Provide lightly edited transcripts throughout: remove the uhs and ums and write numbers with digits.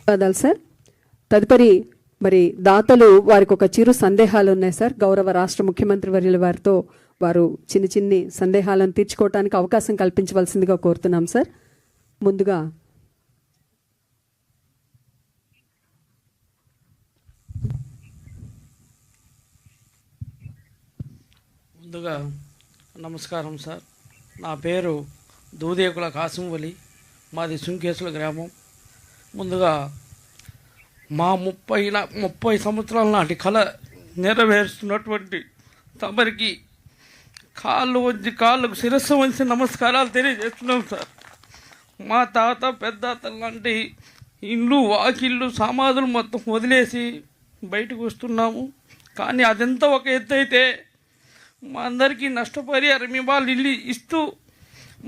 ధన్యవాదాలు సార్. తదుపరి మరి దాతలు వారికి ఒక చిరు సందేహాలు ఉన్నాయి సార్. గౌరవ రాష్ట్ర ముఖ్యమంత్రి వర్యుల వారితో వారు చిన్ని సందేహాలను తీర్చుకోవడానికి అవకాశం కల్పించవలసిందిగా కోరుతున్నాం సార్. ముందుగా నమస్కారం సార్. నా పేరు దూదేకుల కాసిం వలి, మాది సుంకేసుల గ్రామం. ముందుగా మా 30 సంవత్సరాల నాటి కళ నెరవేరుస్తున్నటువంటి తమరికి కాళ్ళకు శిరస్సు వంచి నమస్కారాలు తెలియజేస్తున్నాం సార్. మా తాత పెద్దాత లాంటి ఇల్లు వాకిళ్ళు సమాధులు మొత్తం వదిలేసి బయటకు వస్తున్నాము. కానీ అదంతా ఒక ఎత్తు అయితే మా అందరికీ నష్టపరిహారం ఇవాళ ఇల్లు ఇస్తూ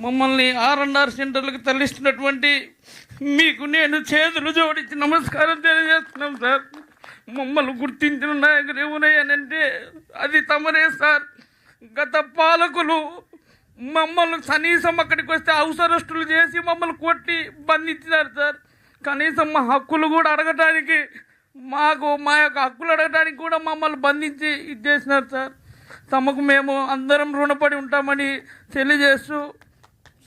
మమ్మల్ని R&R సెంటర్లకు తరలిస్తున్నటువంటి మీకు నేను చేతులు జోడించి నమస్కారం తెలియజేస్తున్నాం సార్. మమ్మల్ని గుర్తించిన నాయకులు ఎవరయ్యానంటే అది తమరే సార్. గత పాలకులు మమ్మల్ని కనీసం అక్కడికి వస్తే అవసరస్తులు చేసి మమ్మల్ని కొట్టి బంధించినారు సార్. కనీసం మా హక్కులు కూడా అడగటానికి మా యొక్క హక్కులు అడగటానికి కూడా మమ్మల్ని బంధించి ఇది చేసినారు సార్. తమకు మేము అందరం రుణపడి ఉంటామని తెలియజేస్తూ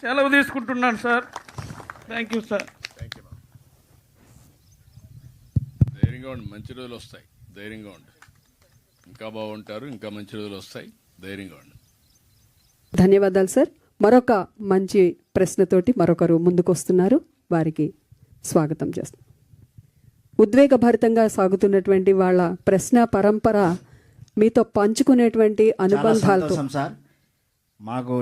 సెలవు తీసుకుంటున్నాను సార్. Thank you sir. ధైర్యంగా ఉండి, మంచి రోజులు వస్తాయి. ధైర్యంగా ఉండి, ఇంకా బాగుంటారు. ఇంకా మంచి రోజులు వస్తాయి. ధైర్యంగా ఉండి. ధన్యవాదాలు సార్. మరొక మంచి ప్రశ్నతోటి మరొకరు ముందుకు వస్తున్నారు. వారికి స్వాగతం చేస్తాం. ఉద్వేగభరితంగా సాగుతున్నటువంటి వాళ్ళ ప్రశ్న పరంపర మీతో పంచుకునేటువంటి అనుబంధాలతో సార్ మాకు